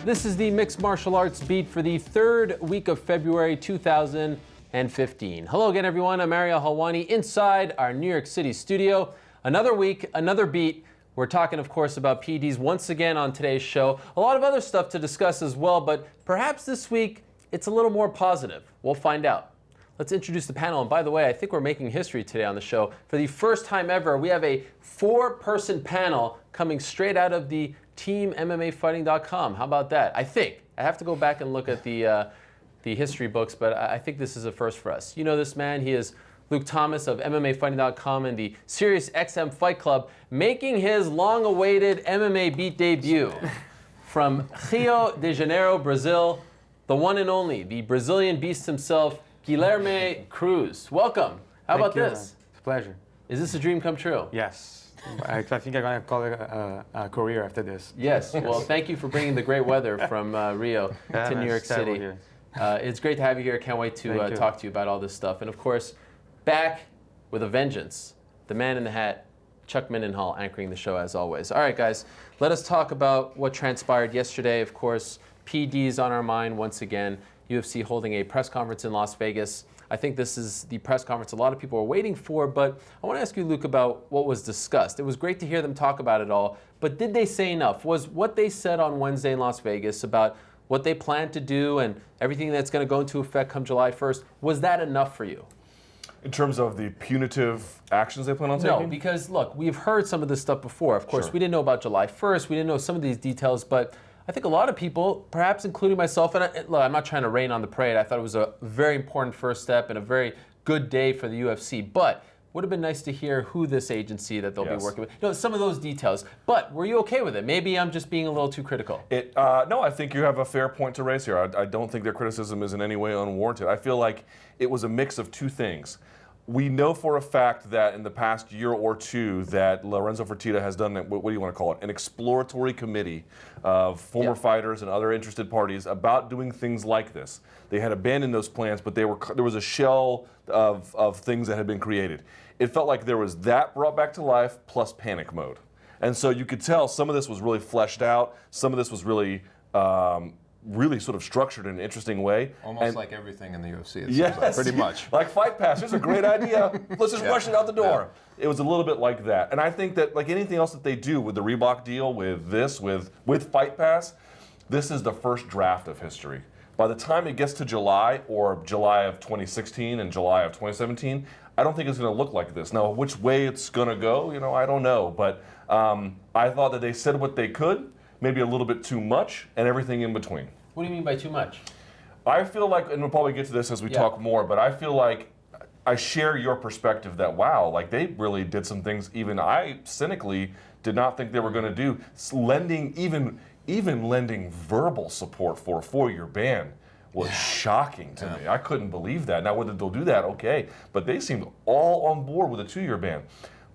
This is the Mixed Martial Arts Beat for the third week of February 2015. Hello again, everyone. I'm Ariel Helwani inside our New York City studio. Another week, another beat. We're talking, of course, about PEDs once again on today's show. A lot of other stuff to discuss as well, but perhaps this week it's a little more positive. We'll find out. Let's introduce the panel. And by the way, I think we're making history today on the show. For the first time ever, we have a four-person panel coming straight out of the Team MMAfighting.com. How about that? I think. I have to go back and look at the history books, but I think this is a first for us. You know this man. He is Luke Thomas of MMAfighting.com and the Sirius XM Fight Club, making his long-awaited MMA Beat debut from Rio de Janeiro, Brazil, the one and only, the Brazilian beast himself, Guilherme Cruz. Welcome. How about this? Man. It's a pleasure. Is this a dream come true? Yes. I think I'm going to call it a career after this. Yes. Well, thank you for bringing the great weather from Rio to New York City. It's great to have you here. Can't wait to talk to you about all this stuff. And of course, back with a vengeance, the man in the hat, Chuck Mindenhall, anchoring the show as always. All right, guys, let us talk about what transpired yesterday. Of course, PD's on our mind once again. UFC holding a press conference in Las Vegas. I think this is the press conference a lot of people are waiting for, but I want to ask you, Luke, about what was discussed. It was great to hear them talk about it all, but did they say enough? Was what they said on Wednesday in Las Vegas about what they plan to do and everything that's going to go into effect come July 1st, was that enough for you? In terms of the punitive actions they plan on taking? No, because look, we've heard some of this stuff before. Of course, we didn't know about July 1st. We didn't know some of these details, but I think a lot of people, perhaps including myself, and look, I'm not trying to rain on the parade. I thought it was a very important first step and a very good day for the UFC, but would have been nice to hear who this agency that they'll be working with. You know, some of those details. But were you okay with it? Maybe I'm just being a little too critical. No, I think you have a fair point to raise here. I don't think their criticism is in any way unwarranted. I feel like it was a mix of two things. We know for a fact that in the past year or two that Lorenzo Fertitta has done, what do you want to call it, an exploratory committee of former fighters and other interested parties about doing things like this. They had abandoned those plans, but there was a shell of things that had been created. It felt like there was that brought back to life plus panic mode. And so you could tell some of this was really fleshed out, some of this was really really sort of structured in an interesting way. Almost like everything in the UFC, it seems like, pretty much. Like Fight Pass, here's a great idea, let's just rush it out the door. It was a little bit like that. And I think that like anything else that they do with the Reebok deal, with this, with Fight Pass, this is the first draft of history. By the time it gets to July, or July of 2016 and July of 2017, I don't think it's going to look like this. Now, which way it's going to go, you know, I don't know. But I thought that they said what they could, maybe a little bit too much, and everything in between. What do you mean by too much? I feel like, and we'll probably get to this as we talk more, but I feel like I share your perspective that, wow, like they really did some things even I cynically did not think they were going to do. Lending, even lending verbal support for a 4-year ban was shocking to me. I couldn't believe that. Now, whether they'll do that, okay, but they seemed all on board with a 2-year ban.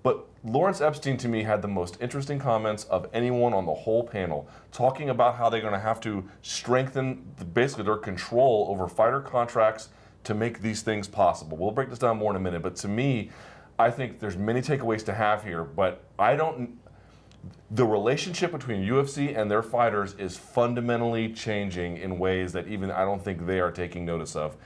But Lawrence Epstein, to me, had the most interesting comments of anyone on the whole panel, talking about how they're going to have to strengthen basically their control over fighter contracts to make these things possible. We'll break this down more in a minute, but to me, I think there's many takeaways to have here, but the relationship between UFC and their fighters is fundamentally changing in ways that even I don't think they are taking notice of.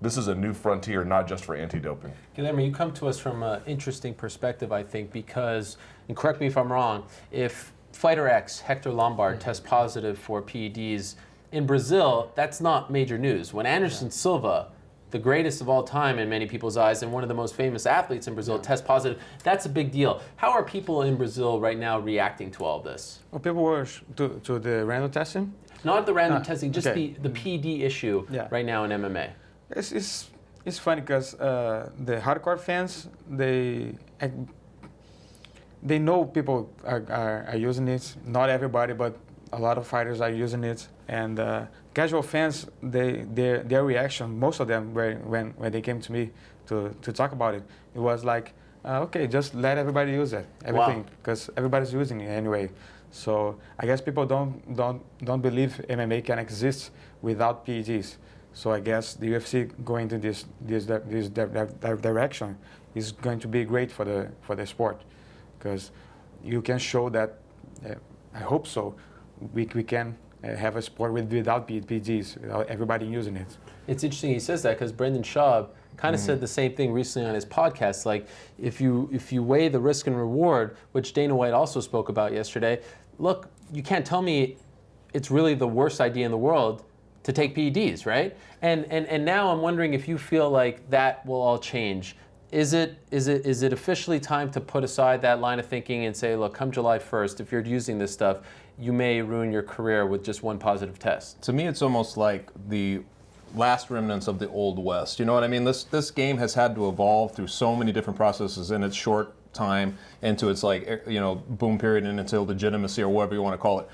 This is a new frontier, not just for anti-doping. Guilherme, you come to us from an interesting perspective, I think, because, and correct me if I'm wrong, if Fighter X, Hector Lombard, tests positive for PEDs, in Brazil, that's not major news. When Anderson Silva, the greatest of all time in many people's eyes and one of the most famous athletes in Brazil, tests positive, that's a big deal. How are people in Brazil right now reacting to all this? Well, people were to the random testing? Not the random testing, just the PED issue right now in MMA. It's funny because the hardcore fans, they know people are using it. Not everybody, but a lot of fighters are using it. And casual fans, their reaction, most of them, when they came to me to talk about it, it was like, okay, just let everybody use it, everything, because everybody's using it anyway. So I guess people don't believe MMA can exist without PEDs. So I guess the UFC going to this direction is going to be great for the sport, because you can show that. I hope so. We can have a sport without PEDs, without everybody using it. It's interesting he says that because Brendan Schaub kind of said the same thing recently on his podcast. Like, if you weigh the risk and reward, which Dana White also spoke about yesterday, look, you can't tell me it's really the worst idea in the world to take PEDs, right? And now I'm wondering if you feel like that will all change. Is it officially time to put aside that line of thinking and say, look, come July 1st, if you're using this stuff, you may ruin your career with just one positive test? To me, it's almost like the last remnants of the Old West. You know what I mean? This game has had to evolve through so many different processes in its short time into its boom period and until legitimacy or whatever you want to call it.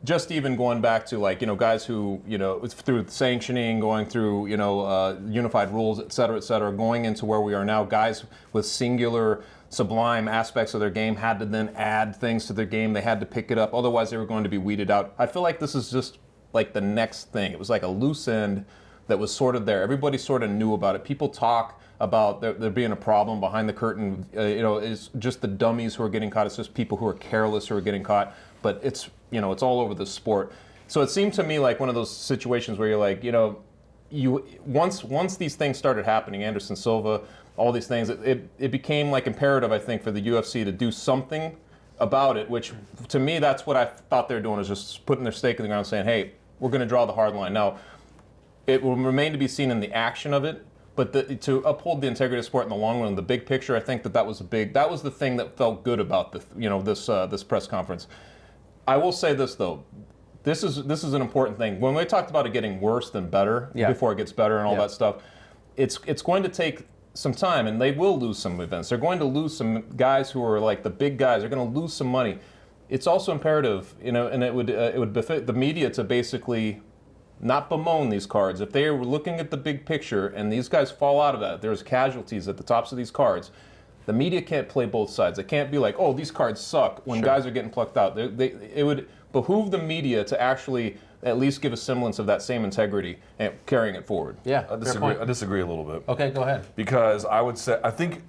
Just even going back to guys who, through sanctioning, going through, unified rules, et cetera, going into where we are now, guys with singular sublime aspects of their game had to then add things to their game. They had to pick it up. Otherwise, they were going to be weeded out. I feel like this is just like the next thing. It was like a loose end that was sort of there. Everybody sort of knew about it. People talk about there being a problem behind the curtain. It's just the dummies who are getting caught. It's just people who are careless who are getting caught. But it's all over the sport. So it seemed to me like one of those situations where you're like, once these things started happening, Anderson Silva, all these things, it became like imperative, I think, for the UFC to do something about it, which to me, that's what I thought they were doing, is just putting their stake in the ground saying, hey, we're going to draw the hard line. Now, it will remain to be seen in the action of it, but to uphold the integrity of sport in the long run, the big picture, I think that was the thing that felt good about this press conference. I will say this though, this is an important thing. When we talked about it getting worse than better, before it gets better and all that stuff, it's going to take some time, and they will lose some events. They're going to lose some guys who are like the big guys. They're going to lose some money. It's also imperative, and it would befit the media to basically not bemoan these cards. If they are looking at the big picture and these guys fall out of that, there's casualties at the tops of these cards. The media can't play both sides. They can't be like, oh, these cards suck when guys are getting plucked out. It would behoove the media to actually at least give a semblance of that same integrity and carrying it forward. Yeah, I disagree a little bit. Okay, go ahead. Because I would say, I think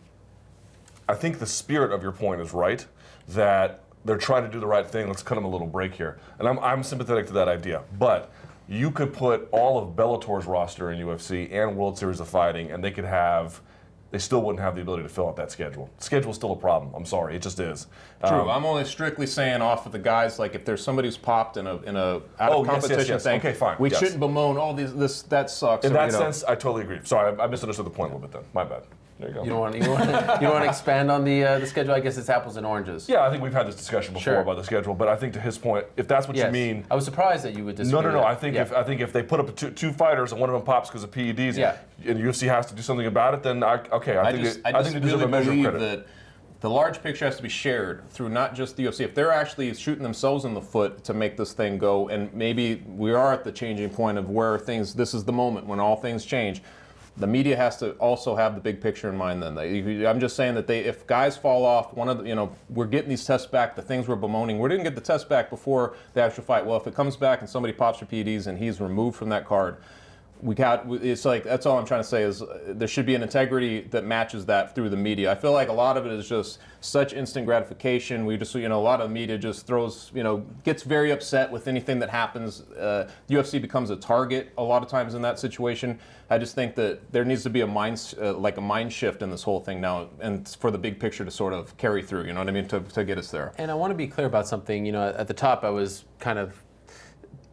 the spirit of your point is right, that they're trying to do the right thing. Let's cut them a little break here. And I'm sympathetic to that idea. But you could put all of Bellator's roster in UFC and World Series of Fighting, and they still wouldn't have the ability to fill out that schedule. Schedule's still a problem. I'm sorry, it just is. True. I'm only strictly saying off of the guys, like if there's somebody who's popped in a out of competition thing. Okay, fine. We shouldn't bemoan all that sucks. In that sense, I totally agree. Sorry, I misunderstood the point a little bit then. My bad. There you go. You don't want to expand on the schedule? I guess it's apples and oranges. Yeah, I think we've had this discussion before about the schedule, but I think to his point, if that's what you mean, I was surprised that you would disagree. No. I think if they put up two fighters and one of them pops because of PEDs, and UFC has to do something about it, then I think they deserve a measure of credit. That the large picture has to be shared through not just the UFC. If they're actually shooting themselves in the foot to make this thing go, and maybe we are at the changing point of where this is the moment when all things change. The media has to also have the big picture in mind. Then I'm just saying that if guys fall off, we're getting these tests back. The things we're bemoaning, we didn't get the test back before the actual fight. Well, if it comes back and somebody pops for PEDs and he's removed from that card, it's like that's all I'm trying to say is there should be an integrity that matches that through the media. I feel like a lot of it is just such instant gratification. We just a lot of the media just throws gets very upset with anything that happens. UFC becomes a target a lot of times in that situation. I just think that there needs to be a mind shift in this whole thing now, and for the big picture to sort of carry through. You know what I mean, to get us there. And I want to be clear about something. At the top, I was kind of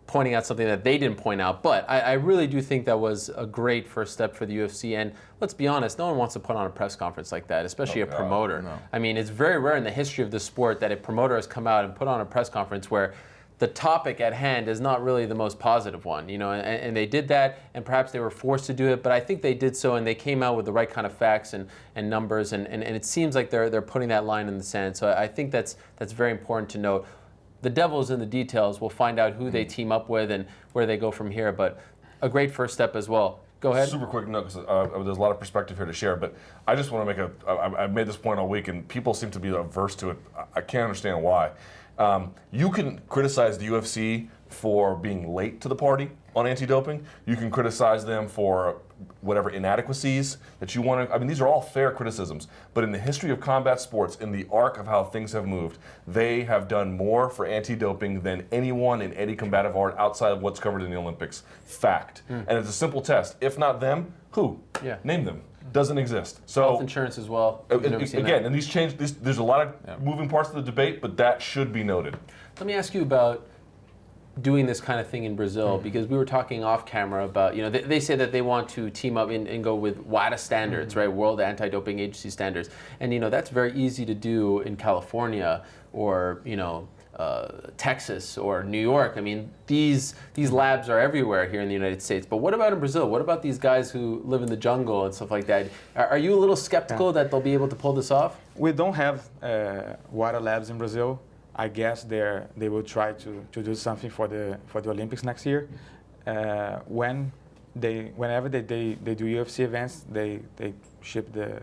pointing out something that they didn't point out, but I really do think that was a great first step for the UFC. And let's be honest, no one wants to put on a press conference like that, especially a promoter. No. I mean, it's very rare in the history of the sport that a promoter has come out and put on a press conference where the topic at hand is not really the most positive one, and they did that, and perhaps they were forced to do it, but I think they did so, and they came out with the right kind of facts and numbers, and it seems like they're putting that line in the sand. So I think that's very important to note. The devil's in the details. We'll find out who they team up with and where they go from here, but a great first step as well. Go ahead. Super quick note, because there's a lot of perspective here to share, but I just want to make I've made this point all week, and people seem to be averse to it. I can't understand why. You can criticize the UFC for being late to the party on anti-doping. You can criticize them for whatever inadequacies that you want to. I mean, these are all fair criticisms. But in the history of combat sports, in the arc of how things have moved, they have done more for anti-doping than anyone in any combative art outside of what's covered in the Olympics. Fact. And it's a simple test. If not them, who? Yeah. Name them. Doesn't exist. So Health insurance as well. again, and these change. There's a lot of moving parts to the debate, but that should be noted. Let me ask you about doing this kind of thing in Brazil, because we were talking off camera about, they say that they want to team up and go with WADA standards, right? World Anti-Doping Agency standards. And, that's very easy to do in California or, Texas or New York. I mean, these labs are everywhere here in the United States. But what about in Brazil? What about these guys who live in the jungle and stuff like that? Are you a little skeptical that they'll be able to pull this off? We don't have water labs in Brazil. I guess they will try to do something for the Olympics next year. Whenever they do UFC events, they ship the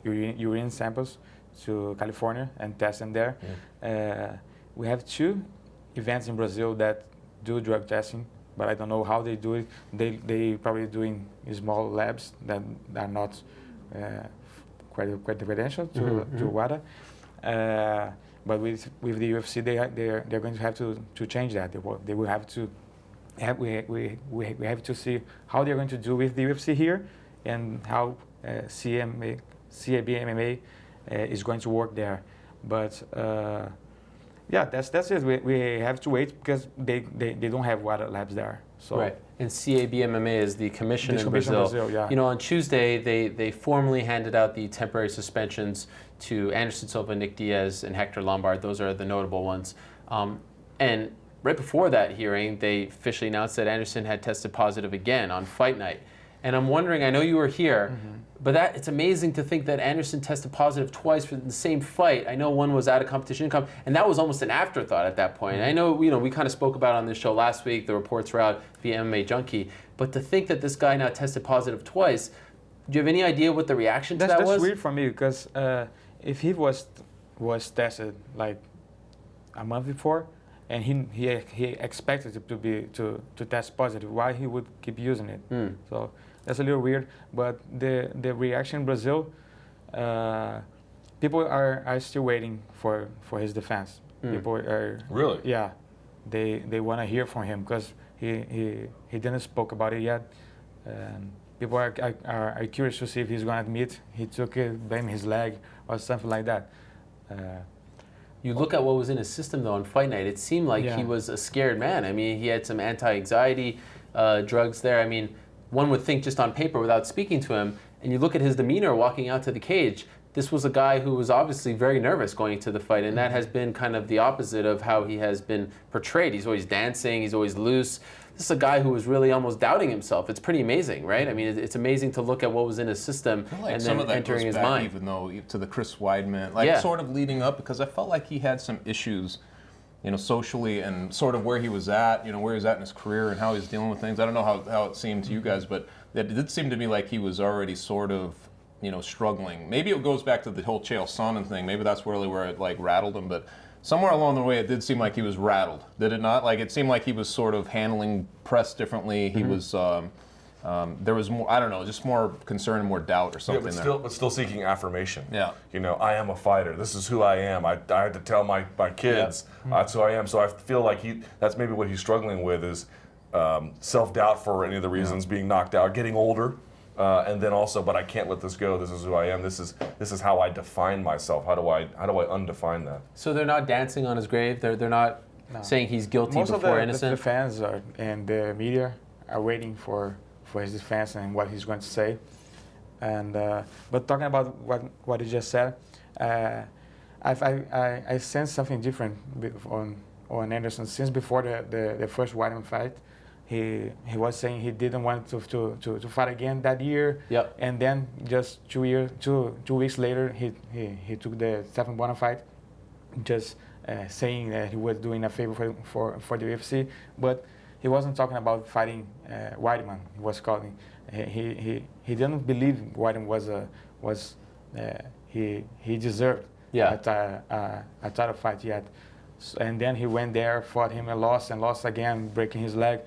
urine samples to California and test them there. We have 2 events in Brazil that do drug testing, but I don't know how they do it. They probably do in small labs that are not quite credentialed to WADA. But with the UFC, they're going to have to change that. They will have to. We have to see how they're going to do with the UFC here, and how CAB MMA is going to work there. But that's it. We have to wait because they don't have water labs there. So. Right. And CAB MMA is the commission in Brazil. Yeah. On Tuesday, they formally handed out the temporary suspensions to Anderson Silva, Nick Diaz, and Hector Lombard. Those are the notable ones. And right before that hearing, they officially announced that Anderson had tested positive again on fight night. And I'm wondering, I know you were here, but it's amazing to think that Anderson tested positive twice for the same fight. I know one was out of competition income, and that was almost an afterthought at that point. I know, we kind of spoke about it on this show last week. The reports were out via MMA Junkie. But to think that this guy now tested positive twice, do you have any idea what the reaction to that was? That's weird for me, because if he was tested like a month before, and he expected it to test positive, why he would keep using it? So that's a little weird. But the reaction in Brazil, people are still waiting for his defense. People are really, yeah, they want to hear from him because he didn't spoke about it yet. People are curious to see if he's going to admit he took it, blame his leg or something like that. You look at what was in his system, though, on fight night, it seemed like he was a scared man. I mean, he had some anti-anxiety drugs there. I mean, one would think just on paper without speaking to him, and you look at his demeanor walking out to the cage, this was a guy who was obviously very nervous going into the fight, and that has been kind of the opposite of how he has been portrayed. He's always dancing, he's always loose. This is a guy who was really almost doubting himself. It's pretty amazing, right? I mean, it's amazing to look at what was in his system and then entering his mind. Even though to the Chris Weidman, sort of leading up, because I felt like he had some issues, socially and sort of where he was at, where he was at in his career and how he was dealing with things. I don't know how it seemed to you guys, but it did seem to me like he was already sort of, struggling. Maybe it goes back to the whole Chael Sonnen thing. Maybe that's really where it rattled him, but somewhere along the way, it did seem like he was rattled. Did it not? Like, it seemed like he was sort of handling press differently. He was, there was more, I don't know, just more concern and more doubt or something but still seeking affirmation. Yeah. I am a fighter. This is who I am. I had to tell my kids that's who I am. So I feel like that's maybe what he's struggling with is self-doubt for any of the reasons, being knocked out, getting older. And then also, but I can't let this go. This is who I am. This is how I define myself. How do I undefine that? So they're not dancing on his grave. They're not saying he's guilty Most before of innocent. the fans and the media are waiting for his defense and what he's going to say. And but talking about what you just said, I sense something different on Anderson since before the first Weidman fight. He was saying he didn't want to fight again that year. Yep. And then just 2 weeks later, he took the Stephen Bonner fight, just saying that he was doing a favor for the UFC. But he wasn't talking about fighting Weidman. He was calling. He didn't believe Weidman he deserved a title fight yet. And then he went there, fought him and lost again, breaking his leg.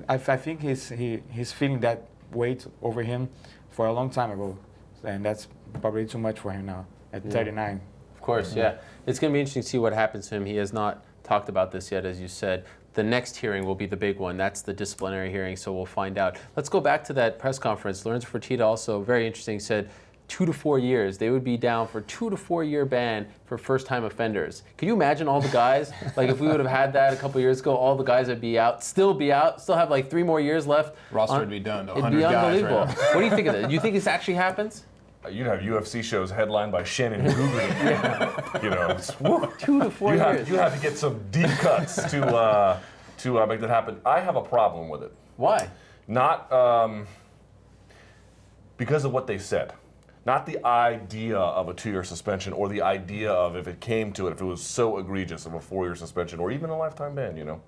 I think he's feeling that weight over him for a long time ago, and that's probably too much for him now at 39. Of course, yeah. It's going to be interesting to see what happens to him. He has not talked about this yet, as you said. The next hearing will be the big one. That's the disciplinary hearing, so we'll find out. Let's go back to that press conference. Lorenzo Fertitta also, very interesting, said 2 to 4 years. They would be down for 2 to 4 year ban for first-time offenders. Can you imagine all the guys? Like if we would have had that a couple years ago, all the guys would be out, still have like 3 more years left. Roster would be done to It'd 100 be guys unbelievable. right now. What do you think of that? Do you think this actually happens? You'd have UFC shows headlined by Shannon Googly. You know, it's, woo. 2 to 4 years. You have to get some deep cuts to make that happen. I have a problem with it. Why? Not because of what they said. Not the idea of a 2-year suspension or the idea of if it came to it, if it was so egregious of a 4-year suspension or even a lifetime ban, you know.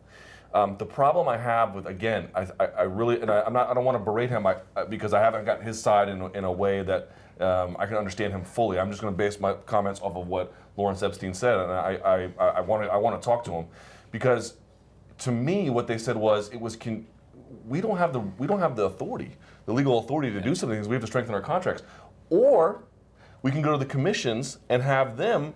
The problem I have with, again, I really, and I don't want to berate him because I haven't gotten his side in a way that I can understand him fully. I'm just going to base my comments off of what Lawrence Epstein said, and I want to talk to him because to me what they said was we don't have the authority, the legal authority to do something because we have to strengthen our contracts. Or we can go to the commissions and have them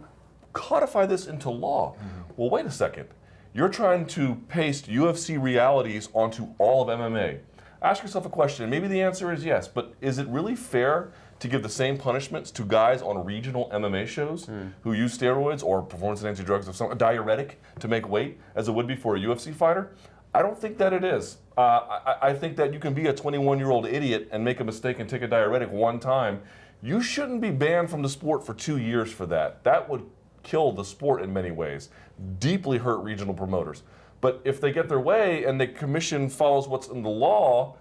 codify this into law. Mm-hmm. Well, wait a second. You're trying to paste UFC realities onto all of MMA. Ask yourself a question. Maybe the answer is yes, but is it really fair to give the same punishments to guys on regional MMA shows who use steroids or performance-enhancing drugs of a diuretic to make weight as it would be for a UFC fighter? I don't think that it is. I think that you can be a 21-year-old idiot and make a mistake and take a diuretic one time. You shouldn't be banned from the sport for 2 years for that. That would kill the sport in many ways, deeply hurt regional promoters. But if they get their way and the commission follows what's in the law,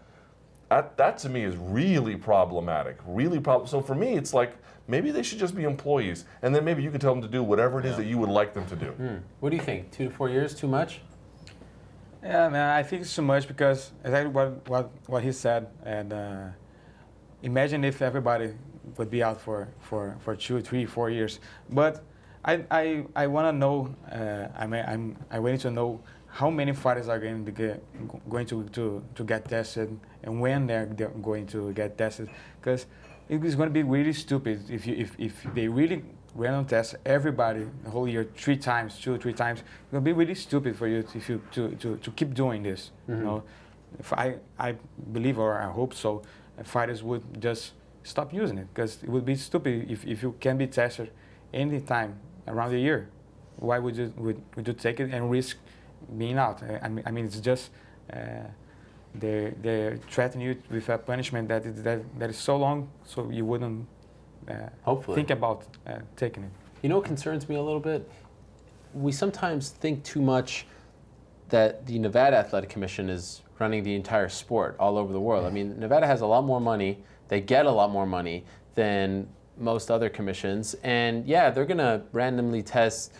that to me is really problematic, So for me, it's like maybe they should just be employees, and then maybe you can tell them to do whatever it is that you would like them to do. What do you think? 2 to 4 years, too much? Yeah, man, I think it's too much because exactly what he said. And imagine if everybody would be out for 2, 3, 4 years. But I want to know. I waiting to know how many fighters are going to get tested and when they're going to get tested. Because it's going to be really stupid if they really random test everybody the whole year 3 times, 2 or 3 times. It will be really stupid for you to keep doing this. Mm-hmm. You know, if I believe or I hope so, fighters would just stop using it because it would be stupid if you can be tested any time around the year. Why would you take it and risk being out? I mean it's just they're threatening you with a punishment that is so long, so you wouldn't. Hopefully think about taking it. You know what concerns me a little bit? We sometimes think too much that the Nevada Athletic Commission is running the entire sport all over the world. I mean, Nevada has a lot more money. They get a lot more money than most other commissions. And yeah, they're going to randomly test,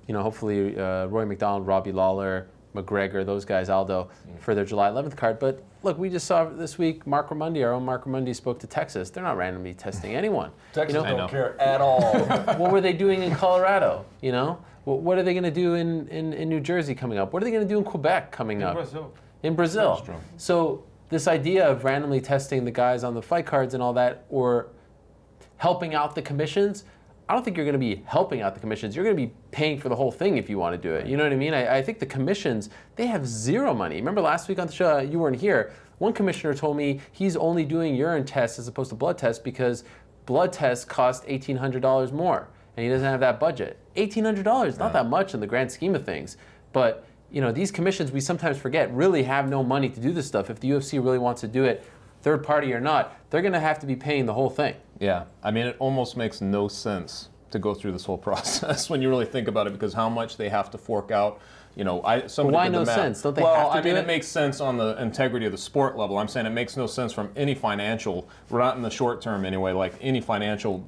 hopefully Roy McDonald, Robbie Lawler, McGregor, those guys, Aldo, for their July 11th card. But look, we just saw this week, Mark Ramundi, our own Mark Ramundi, spoke to Texas. They're not randomly testing anyone. Texas don't care at all. What were they doing in Colorado? What are they going to do in New Jersey coming up? What are they going to do in Quebec coming up? In Brazil. So this idea of randomly testing the guys on the fight cards and all that, or helping out the commissions, I don't think you're going to be helping out the commissions. You're going to be paying for the whole thing if you want to do it. You know what I mean? I think the commissions, they have zero money. Remember last week on the show, you weren't here, one commissioner told me he's only doing urine tests as opposed to blood tests because blood tests cost $1,800 more, and he doesn't have that budget. $1,800, not that much in the grand scheme of things. But these commissions, we sometimes forget, really have no money to do this stuff. If the UFC really wants to do it, third party or not, they're going to have to be paying the whole thing. Yeah, I mean, it almost makes no sense to go through this whole process when you really think about it, because how much they have to fork out. Why no sense? Don't they have to do it? It makes sense on the integrity of the sport level. I'm saying it makes no sense from any financial, not in the short term anyway, like any financial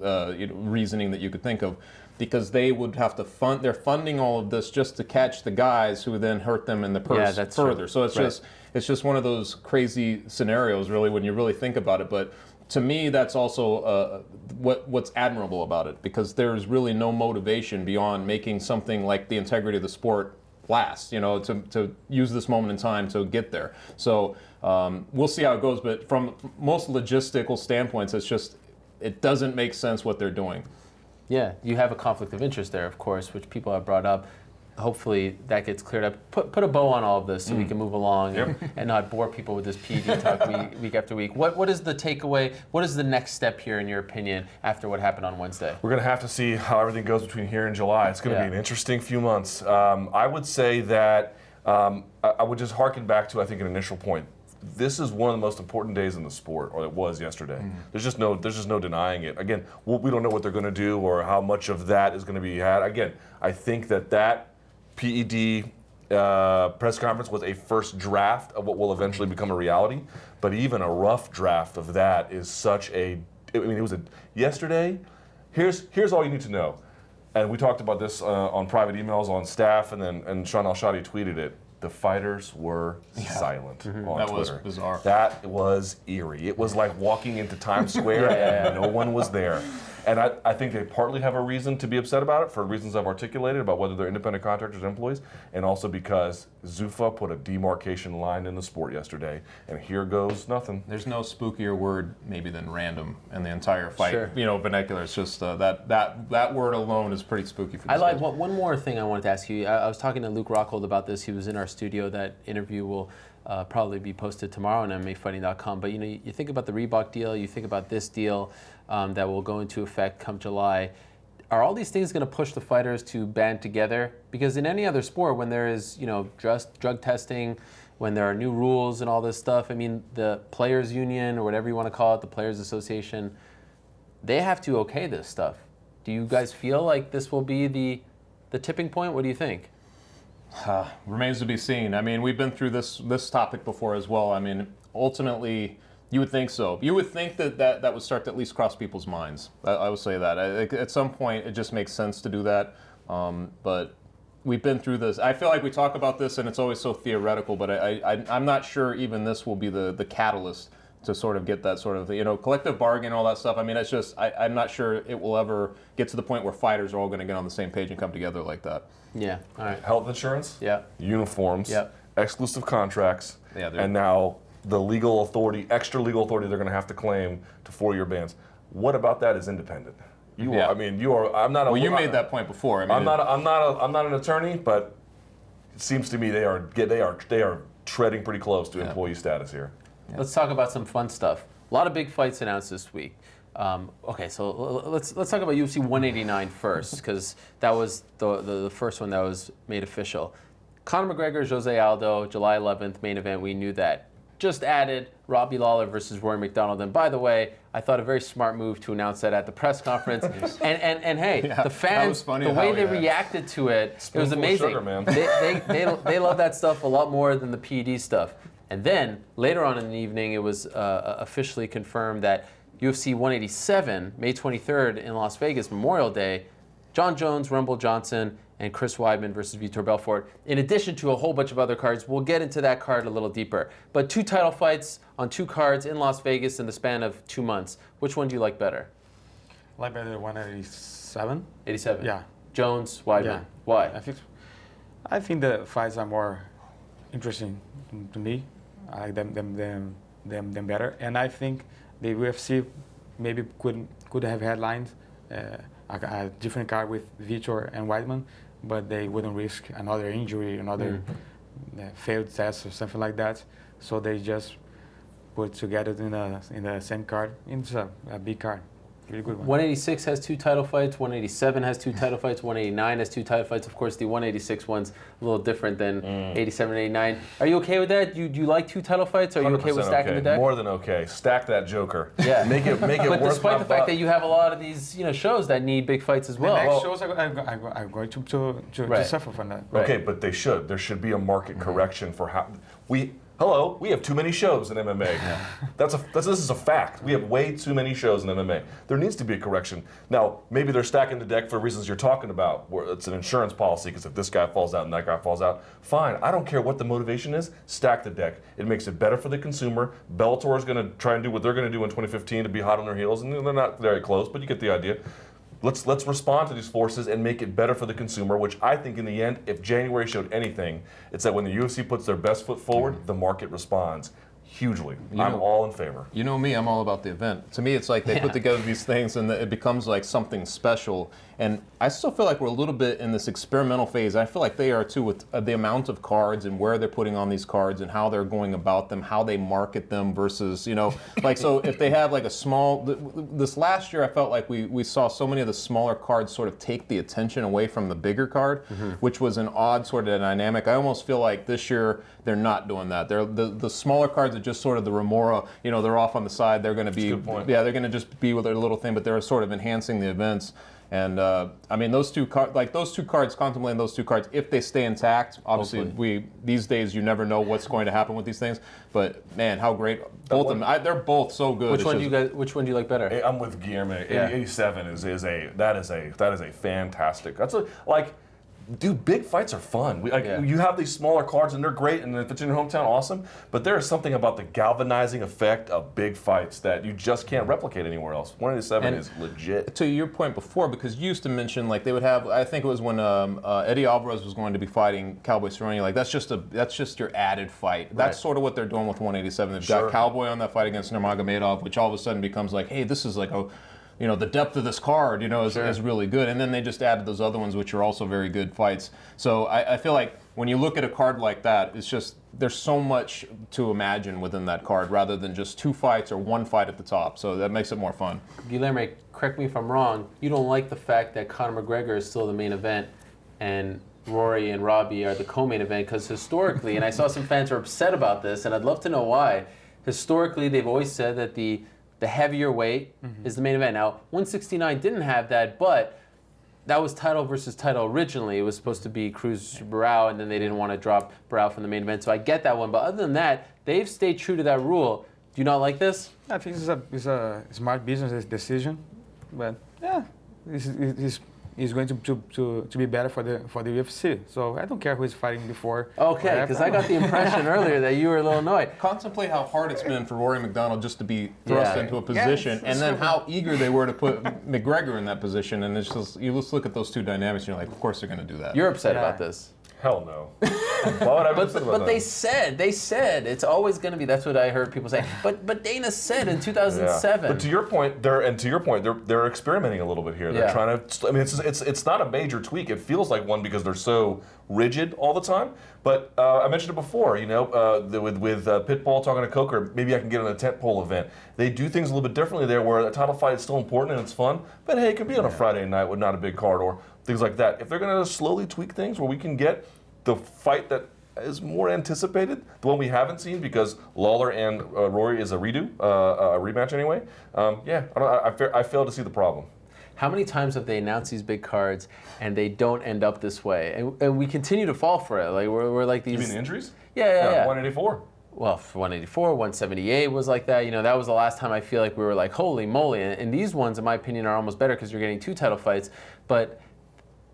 reasoning that you could think of, because they would have to fund. They're funding all of this just to catch the guys who then hurt them in the purse further. True. So it's just one of those crazy scenarios, really, when you really think about it. But to me, that's also what's admirable about it, because there's really no motivation beyond making something like the integrity of the sport last, to use this moment in time to get there. So we'll see how it goes, but from most logistical standpoints, it doesn't make sense what they're doing. Yeah, you have a conflict of interest there, of course, which people have brought up. Hopefully that gets cleared up. Put a bow on all of this so we can move along and not bore people with this PED talk week after week. What is the takeaway? What is the next step here, in your opinion, after what happened on Wednesday? We're going to have to see how everything goes between here and July. It's going to be an interesting few months. I would say that I would just harken back to, I think, an initial point. This is one of the most important days in the sport, or it was yesterday. There's just no denying it. Again, we don't know what they're going to do or how much of that is going to be had. Again, I think that PED press conference was a first draft of what will eventually become a reality. But even a rough draft of that is such a. I mean, it was yesterday. Here's all you need to know, and we talked about this on private emails on staff, and Sean Al-Shadi tweeted it. The fighters were silent on that Twitter. Was bizarre. That was eerie. It was like walking into Times Square and no one was there. And I think they partly have a reason to be upset about it, for reasons I've articulated about whether they're independent contractors or employees, and also because Zuffa put a demarcation line in the sport yesterday, and here goes nothing. There's no spookier word maybe than random in the entire fight. Sure. Vernacular. It's just that word alone is pretty spooky for these I like guys. one more thing I wanted to ask you. I was talking to Luke Rockhold about this. He was in our studio. That interview will probably be posted tomorrow on MMAfighting.com. But you think about the Reebok deal, you think about this deal that will go into effect come July. Are all these things going to push the fighters to band together? Because in any other sport, when there is drug testing, when there are new rules and all this stuff, I mean, the players' union or whatever you want to call it, the players' association, they have to okay this stuff. Do you guys feel like this will be the tipping point? What do you think? Remains to be seen. I mean, we've been through this topic before as well. I mean, ultimately, you would think so. You would think that would start to at least cross people's minds. I would say that. At some point, it just makes sense to do that. But we've been through this. I feel like we talk about this, and it's always so theoretical, but I'm not sure even this will be the catalyst to sort of get that sort of, collective bargain and all that stuff. I mean, it's just, I'm not sure it will ever get to the point where fighters are all going to get on the same page and come together like that. Yeah, all right. Health insurance, uniforms, exclusive contracts, and now the legal authority, extra legal authority they're going to have to claim to 4-year bans. What about that is independent? You are. I mean, you are. I'm not. Well, you made that point before. I mean, I'm not an attorney, but it seems to me they are treading pretty close to employee status here. Yeah. Let's talk about some fun stuff. A lot of big fights announced this week. Okay, so let's talk about UFC 189 first, because that was the first one that was made official. Conor McGregor, Jose Aldo, July 11th, main event. We knew that. Just added Robbie Lawler versus Rory McDonald. And by the way, I thought a very smart move to announce that at the press conference. and hey, the fans, the way they reacted to it, it was amazing. Sugar, man. They love that stuff a lot more than the PED stuff. And then later on in the evening, it was officially confirmed that UFC 187, May 23rd in Las Vegas, Memorial Day, John Jones, Rumble Johnson, and Chris Weidman versus Vitor Belfort, in addition to a whole bunch of other cards. We'll get into that card a little deeper. But 2 title fights on 2 cards in Las Vegas in the span of 2 months. Which one do you like better? I like better 187. 87? Yeah. Jones, Weidman. Yeah. Why? I think the fights are more interesting to me. I like them better. And I think the UFC maybe could have headlined a different card with Vitor and Weidman, but they wouldn't risk another injury, another failed test or something like that. So they just put together in the same card. It's a big card. Really good one. 186 has 2 title fights, 187 has 2 title fights, 189 has 2 title fights. Of course, the 186 one's a little different than 87 and 89. Are you okay with that? Do you like 2 title fights? Are you okay with stacking the deck? More than okay. Stack that joker. Yeah. Make it But worth despite my the fact buck. that you have a lot of these are that need big fights as well. The next shows are going to suffer from that. Right. Okay, but they should. There should be a market correction for how Hello, we have too many shows in MMA. This is a fact. We have way too many shows in MMA. There needs to be a correction. Now, maybe they're stacking the deck for reasons you're talking about, where it's an insurance policy, because if this guy falls out and that guy falls out, fine. I don't care what the motivation is, stack the deck. It makes it better for the consumer. Bellator is going to try and do what they're going to do in 2015 to be hot on their heels, and they're not very close, but you get the idea. Let's respond to these forces and make it better for the consumer, which I think in the end, if January showed anything, it's that when the UFC puts their best foot forward, the market responds hugely. I'm all in favor. You know me, I'm all about the event. To me, it's like they put together these things and it becomes like something special. And I still feel like we're a little bit in this experimental phase. I feel like they are too, with the amount of cards and where they're putting on these cards and how they're going about them, how they market them versus, like, so if they have like a small, this last year I felt like we saw so many of the smaller cards sort of take the attention away from the bigger card, which was an odd sort of dynamic. I almost feel like this year they're not doing that. They're the smaller cards are just sort of the remora, they're off on the side. They're going to be, they're going to just be with their little thing, but they're sort of enhancing the events. And I mean, those two cards, contemplating those two cards, if they stay intact, obviously these days you never know what's going to happen with these things. But man, how great both of them! They're both so good. Which one do you like better? I'm with Guillermo. 87 is a fantastic. Dude, big fights are fun. You have these smaller cards and they're great, and if it's in your hometown, awesome. But there is something about the galvanizing effect of big fights that you just can't replicate anywhere else. 187 is legit. To your point before, because you used to mention like they would have, I think it was when Eddie Alvarez was going to be fighting Cowboy Cerrone. Like that's just your added fight. That's sort of what they're doing with 187. They've got Cowboy on that fight against Nurmagomedov, which all of a sudden becomes like, hey, this is like a the depth of this card, is really good. And then they just added those other ones, which are also very good fights. So I feel like when you look at a card like that, it's just, there's so much to imagine within that card rather than just two fights or one fight at the top. So that makes it more fun. Guillermo, correct me if I'm wrong, you don't like the fact that Conor McGregor is still the main event and Rory and Robbie are the co-main event, because historically, and I saw some fans are upset about this, and I'd love to know why, historically they've always said that the heavier weight is the main event. Now, 169 didn't have that, but that was title versus title originally. It was supposed to be Cruz Barao, and then they didn't want to drop Barao from the main event. So I get that one. But other than that, they've stayed true to that rule. Do you not like this? I think it's a smart business decision. But yeah, it's going to be better for the UFC. So I don't care who is fighting before. Okay, because I got the impression earlier that you were a little annoyed. Contemplate how hard it's been for Rory McDonald just to be thrust into a position, and then how eager they were to put McGregor in that position. And it's just, you just look at those two dynamics, and you're like, of course they're going to do that. You're upset about this. Hell no. Why would I be upset about but that? they said it's always going to be. That's what I heard people say. But Dana said in 2007. Yeah. But to your point, they're experimenting a little bit here. They're trying to. I mean, it's not a major tweak. It feels like one because they're so rigid all the time. But I mentioned it before. With Pitbull talking to Coker, maybe I can get on a tentpole event. They do things a little bit differently there, where a title fight is still important and it's fun. But hey, it could be on a Friday night with not a big card or things like that. If they're going to slowly tweak things where we can get the fight that is more anticipated, the one we haven't seen because Lawler and Rory is a rematch anyway. I fail to see the problem. How many times have they announced these big cards and they don't end up this way? And we continue to fall for it. Like we're like these. You mean the injuries? Yeah. 184. Well, 184, 178 was like that. That was the last time I feel like we were like, holy moly. And these ones, in my opinion, are almost better because you're getting two title fights. But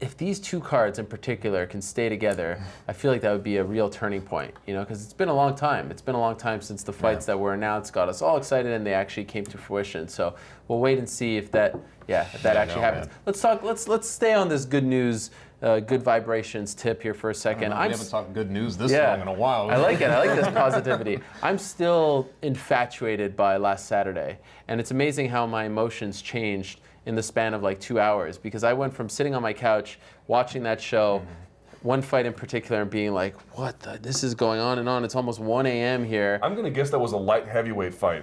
if these two cards in particular can stay together, I feel like that would be a real turning point, because it's been a long time. It's been a long time since the fights that were announced got us all excited and they actually came to fruition. So we'll wait and see if that actually happens. Man. Let's stay on this good news, good vibrations tip here for a second. We haven't talked good news this long in a while. I like it. I like this positivity. I'm still infatuated by last Saturday, and it's amazing how my emotions changed in the span of like 2 hours, because I went from sitting on my couch watching that show, one fight in particular, and being like, this is going on and on. It's almost 1 a.m. here. I'm going to guess that was a light heavyweight fight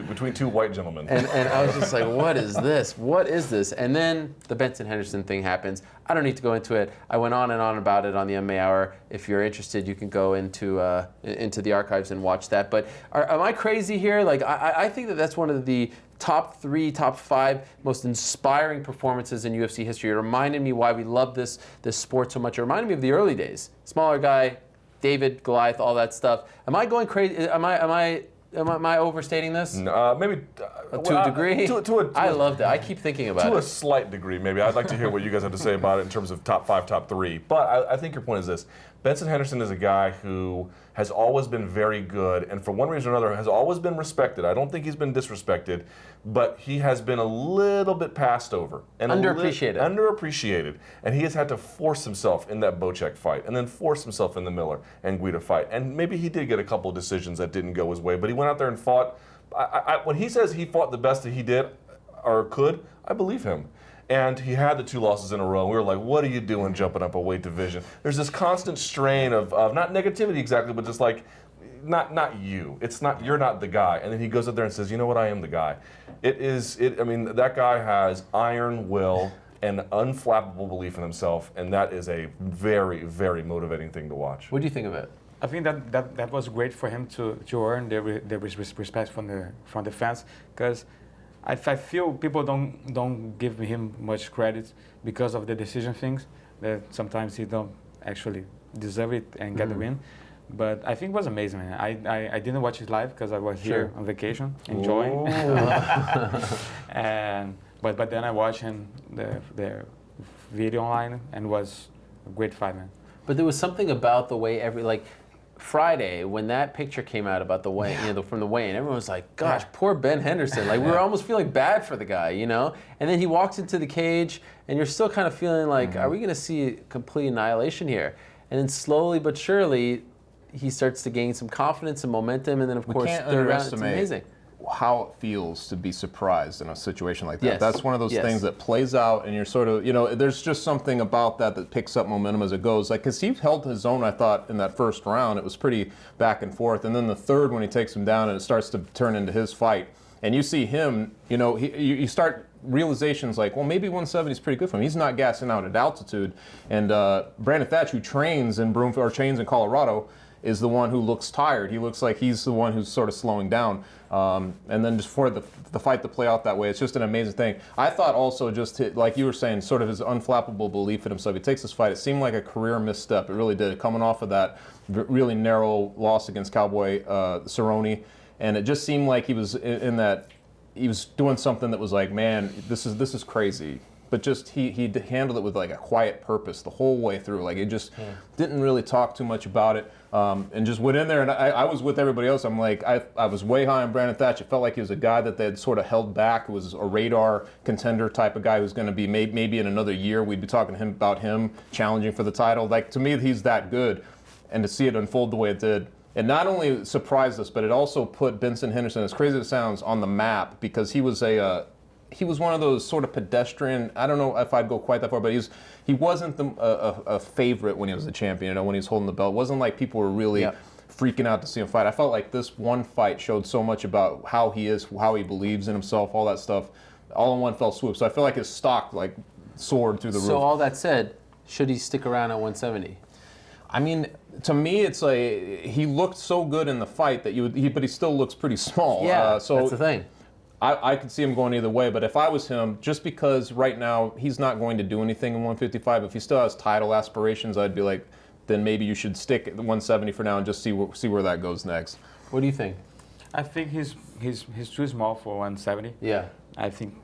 between two white gentlemen. And I was just like, what is this? What is this? And then the Benson Henderson thing happens. I don't need to go into it. I went on and on about it on the MMA Hour. If you're interested, you can go into the archives and watch that. But am I crazy here? Like, I think that's one of the top 3, top 5 most inspiring performances in UFC history. It reminded me why we love this sport so much. It reminded me of the early days. Smaller guy, David, Goliath, all that stuff. Am I going crazy? Am I overstating this? Maybe To a degree? I loved it. I keep thinking about it. To a slight degree, maybe. I'd like to hear what you guys have to say about it in terms of top 5, top 3. But I think your point is this. Benson Henderson is a guy who has always been very good, and for one reason or another has always been respected. I don't think he's been disrespected, but he has been a little bit passed over. And underappreciated. And he has had to force himself in that Bocek fight, and then force himself in the Miller and Guida fight. And maybe he did get a couple of decisions that didn't go his way, but he went out there and fought. When he says he fought the best that he did or could, I believe him. And he had the 2 losses in a row. We were like, what are you doing jumping up a weight division? There's this constant strain of not negativity exactly, but just like, not you. It's not, you're not the guy. And then he goes out there and says, you know what, I am the guy. I mean, that guy has iron will and unflappable belief in himself, and that is a very, very motivating thing to watch. What do you think of it? I think that was great for him to earn the respect from the fans, because I feel people don't give him much credit because of the decision things, that sometimes he don't actually deserve it and get the win. But I think it was amazing, man. I didn't watch it live because I was here on vacation, enjoying. But then I watched him the video online, and it was a great fight, man. But there was something about the way Friday, when that picture came out about the weigh, from the weigh-in, everyone was like, gosh, poor Ben Henderson. Like, we were almost feeling bad for the guy, And then he walks into the cage, and you're still kind of feeling like, are we going to see complete annihilation here? And then slowly but surely, he starts to gain some confidence and momentum, and then, of course, third round, it's amazing. How it feels to be surprised in a situation like that. Yes. That's one of those things that plays out, and you're sort of, there's just something about that picks up momentum as it goes. Like, because he held his own, I thought, in that first round. It was pretty back and forth. And then the third, when he takes him down and it starts to turn into his fight, and you see him, you start realizations like, well, maybe 170 is pretty good for him. He's not gassing out at altitude. And Brandon Thatch, who trains in trains in Colorado, is the one who looks tired. He looks like he's the one who's sort of slowing down. And then just for the fight to play out that way, it's just an amazing thing. I thought also like you were saying, sort of his unflappable belief in himself. He takes this fight. It seemed like a career misstep. It really did. Coming off of that really narrow loss against Cowboy Cerrone. And it just seemed like he was he was doing something that was like, man, this is crazy. But just he handled it with like a quiet purpose the whole way through. Like, it just didn't really talk too much about it, and just went in there. And I was with everybody else. I'm like, I was way high on Brandon Thatch. It felt like he was a guy that they had sort of held back. It was a radar contender type of guy who's going to be maybe in another year we'd be talking to him about him challenging for the title. Like, to me, he's that good, and to see it unfold the way it did. It not only surprised us, but it also put Benson Henderson, as crazy as it sounds, on the map, because he was one of those sort of pedestrian. I don't know if I'd go quite that far, but he wasn't a favorite when he was the champion. When he was holding the belt, it wasn't like people were really freaking out to see him fight. I felt like this one fight showed so much about how he is, how he believes in himself, all that stuff, all in one fell swoop. So I feel like his stock soared through the roof. So all that said, should he stick around at 170? I mean, to me, it's like he looked so good in the fight that but he still looks pretty small. Yeah, so that's the thing. I could see him going either way, but if I was him, just because right now he's not going to do anything in 155, if he still has title aspirations, I'd be like, then maybe you should stick at the 170 for now and just see where that goes next. What do you think? I think he's too small for 170. Yeah. I think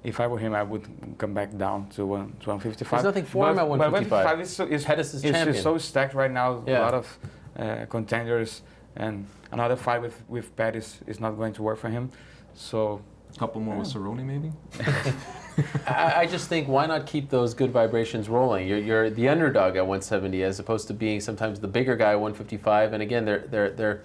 if I were him, I would come back down to 155. There's nothing for him at 155. But 155 is so stacked right now. Yeah. A lot of contenders, and another fight with Pettis is not going to work for him. So a couple more with Cerrone, maybe. I just think, why not keep those good vibrations rolling? You're the underdog at 170 as opposed to being sometimes the bigger guy at 155. And again, there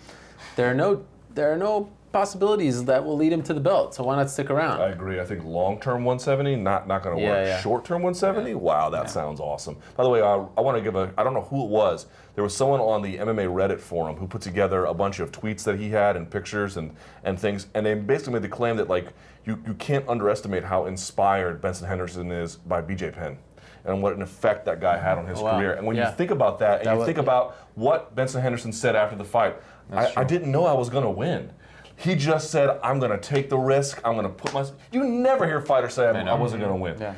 are no possibilities that will lead him to the belt. So why not stick around? I agree. I think long-term 170, not going to work. Yeah. Short-term 170, wow, that sounds awesome. By the way, I want to give I don't know who it was. There was someone on the MMA Reddit forum who put together a bunch of tweets that he had and pictures and things, and they basically made the claim that you can't underestimate how inspired Benson Henderson is by BJ Penn and what an effect that guy had on his career. And when you think about that, and you think about what Benson Henderson said after the fight, I didn't know I was going to win. He just said, I'm going to take the risk. I'm going to put myself. You never hear fighters say, I wasn't going to win. Yeah.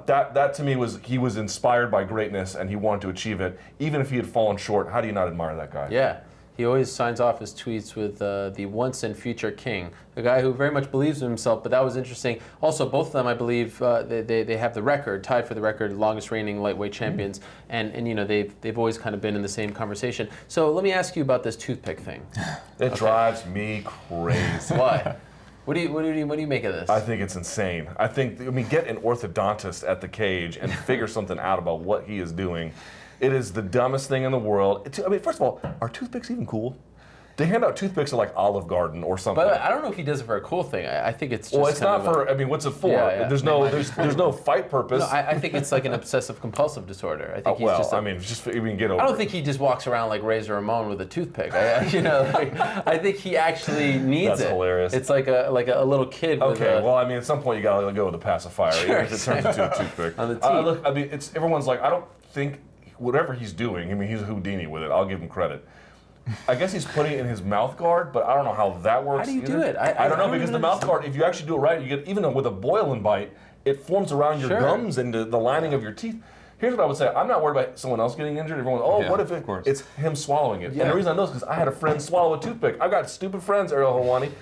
That to me was, he was inspired by greatness and he wanted to achieve it. Even if he had fallen short, how do you not admire that guy? Yeah. He always signs off his tweets with the once and future king, a guy who very much believes in himself, but that was interesting. Also, both of them, I believe, they have the record, tied for the record, longest reigning lightweight champions, and you know, they've always kind of been in the same conversation. So let me ask you about this toothpick thing. It drives me crazy. Why? What do you make of this? I think it's insane. I mean, get an orthodontist at the cage and figure something out about what he is doing. It is the dumbest thing in the world. I mean, first of all, are toothpicks even cool? They hand out toothpicks at like Olive Garden or something. But I don't know if he does it for a cool thing. I think it's just. Well, it's not for. I mean, what's it for? Yeah. There's no fight purpose. No, I think it's like an obsessive compulsive disorder. I think he's well, just. I mean, just even get over. I don't think he just walks around like Razor Ramon with a toothpick. I think he actually needs it. That's hilarious. It's like a little kid. Okay, well, I mean, at some point you gotta go with a pacifier, Sure, even if it turns into a toothpick. On the teeth. Look, I mean, everyone's like, I don't think whatever he's doing. I mean, he's a Houdini with it. I'll give him credit. I guess he's putting it in his mouth guard, but I don't know how that works. How do you either. do it? I don't know, because the mouth guard, if you actually do it right, you get, even with a boiling bite, it forms around your gums and the lining of your teeth. Here's what I would say. I'm not worried about someone else getting injured. Everyone, what if it's him swallowing it? Yeah. And the reason I know is because I had a friend swallow a toothpick. I've got stupid friends, Ariel Helwani,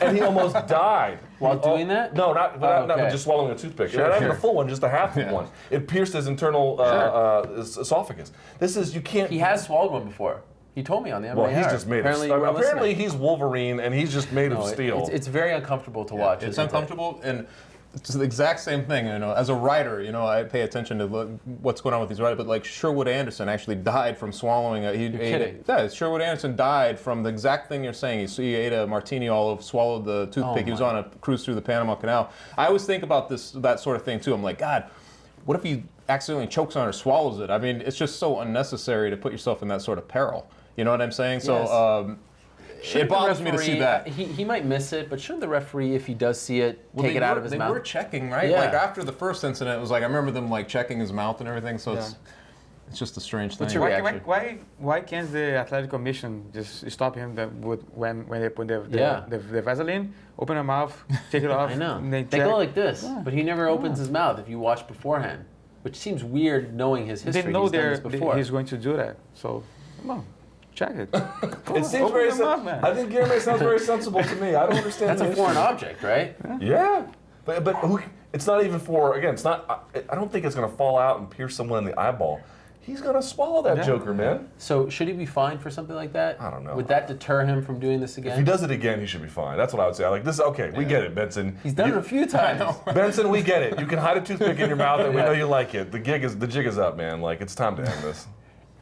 and he almost died. While doing that? No, not just swallowing a toothpick. Not even a full one, just a half of one. It pierced his internal esophagus. You can't. He has swallowed one before. He told me on the MMA. Well, he's just made apparently he's Wolverine, and he's just made of steel. It's very uncomfortable to watch. It's uncomfortable, and it's the exact same thing. You know, as a writer, you know, I pay attention to what's going on with these writers. But like Sherwood Anderson actually died from swallowing You're kidding. Yeah, Sherwood Anderson died from the exact thing you're saying. He ate a martini olive, swallowed the toothpick. He was on a cruise through the Panama Canal. I always think about that sort of thing too. I'm like, God, what if he accidentally chokes on it or swallows it? I mean, it's just so unnecessary to put yourself in that sort of peril. You know what I'm saying? Yes. So it bothers me to see that. He might miss it, but shouldn't the referee, if he does see it, take it out of his mouth? They were checking, right? Yeah. Like after the first incident, it was like I remember them like checking his mouth and everything. So it's just a strange thing. What's your reaction? Why can't the athletic commission just stop him when they put the Vaseline, open the mouth, take it off? I know. And They go like this, but he never opens his mouth if you watch beforehand, which seems weird knowing his history. They know He's done this before. he's going to do that. So, come on. Check it. It seems very sensible. I think Guilherme sounds very sensible to me. I don't understand. That's a foreign object, right? Yeah, but it's not even for. Again, it's not. I don't think it's going to fall out and pierce someone in the eyeball. He's going to swallow that joker, man. So should he be fined for something like that? I don't know. Would that deter him from doing this again? If he does it again, he should be fine. That's what I would say. Like this. Okay, we get it, Benson. He's done it a few times. Benson, we get it. You can hide a toothpick in your mouth, and we know you like it. The jig is up, man. Like it's time to end this.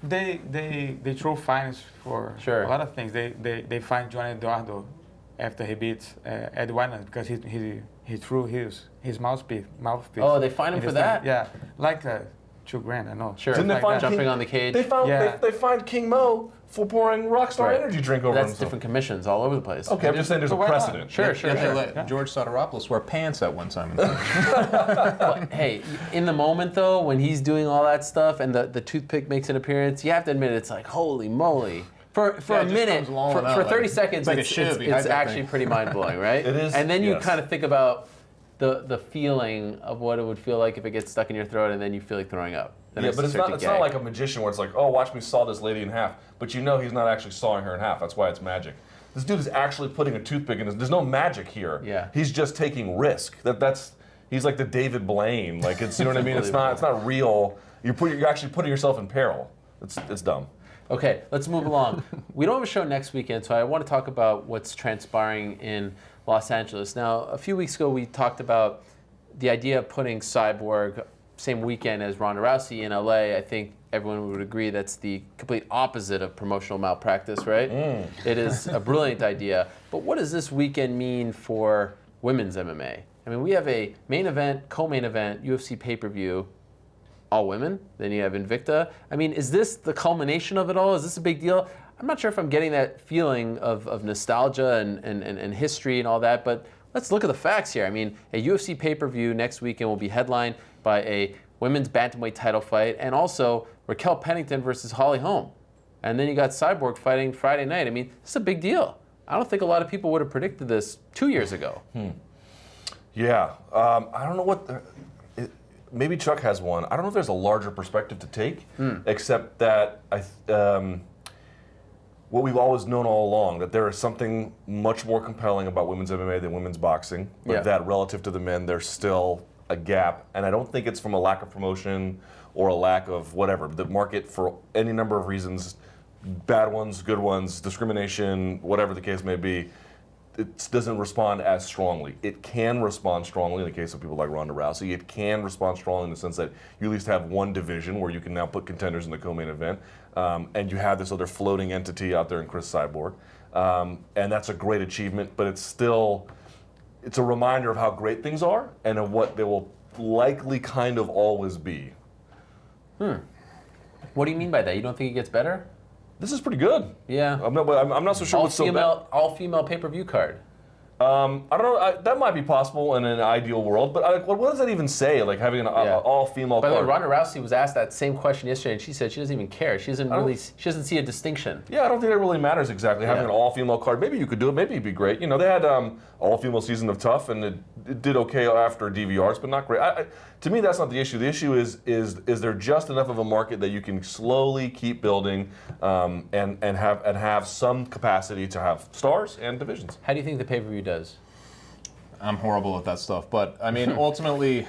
They throw fines for a lot of things. They fined Johnny Eduardo after he beat Ed Wyland because he threw his mouthpiece. Oh, they fined him for that? Yeah, like $2,000. I know. Sure. Didn't they find jumping on the cage? They fined King Mo for pouring Rockstar energy drink over That's himself. different commissions all over the place. Okay, I'm just saying there's a precedent. Sure. They let George Sotiropoulos wear pants at one time. Well, hey, in the moment though, when he's doing all that stuff and the toothpick makes an appearance, you have to admit it's like, holy moly. For a minute, for 30 seconds, it's actually pretty mind-blowing, right? It is. And then you kind of think about the feeling of what it would feel like if it gets stuck in your throat and then you feel like throwing up. Then but it's not like a magician where it's like, oh, watch me saw this lady in half. But you know he's not actually sawing her in half. That's why it's magic. This dude is actually putting a toothpick in his. There's no magic here. Yeah. He's just taking risk. He's like the David Blaine. Like it's, you know what I mean? It's not real. You're actually putting yourself in peril. It's dumb. Okay, let's move along. We don't have a show next weekend, so I want to talk about what's transpiring in Los Angeles. Now, a few weeks ago, we talked about the idea of putting Cyborg same weekend as Ronda Rousey in LA. I think everyone would agree that's the complete opposite of promotional malpractice, right? It is a brilliant idea. But what does this weekend mean for women's MMA? I mean, we have a main event, co-main event, UFC pay-per-view, all women. Then you have Invicta. I mean, is this the culmination of it all? Is this a big deal? I'm not sure if I'm getting that feeling of nostalgia and history and all that, but let's look at the facts here. I mean, a UFC pay-per-view next weekend will be headlined by a women's bantamweight title fight and also Raquel Pennington versus Holly Holm. And then you got Cyborg fighting Friday night. I mean, this is a big deal. I don't think a lot of people would have predicted this 2 years ago. Yeah, I don't know what. Maybe Chuck has one. I don't know if there's a larger perspective to take, except that what we've always known all along, that there is something much more compelling about women's MMA than women's boxing, but that relative to the men, there's still a gap. And I don't think it's from a lack of promotion or a lack of whatever. The market, for any number of reasons, bad ones, good ones, discrimination, whatever the case may be, it doesn't respond as strongly. It can respond strongly in the case of people like Ronda Rousey. It can respond strongly in the sense that you at least have one division where you can now put contenders in the co-main event, and you have this other floating entity out there in Chris Cyborg, and that's a great achievement. But it's a reminder of how great things are and of what they will likely kind of always be. What do you mean by that? You don't think it gets better? This is pretty good. Yeah. I'm not so sure what's so bad. All female pay-per-view card. I don't know. That might be possible in an ideal world, but what does that even say? Like having an all-female By the way, card. Ronda Rousey was asked that same question yesterday, and she said she doesn't even care. She doesn't see a distinction. Yeah, I don't think it really matters exactly having an all-female card. Maybe you could do it. Maybe it'd be great. You know, they had all-female season of Tough, and it did okay after DVRs, but not great. To me, that's not the issue. The issue is there just enough of a market that you can slowly keep building, and have some capacity to have stars and divisions. How do you think the pay-per-view does? I'm horrible at that stuff, but I mean, ultimately,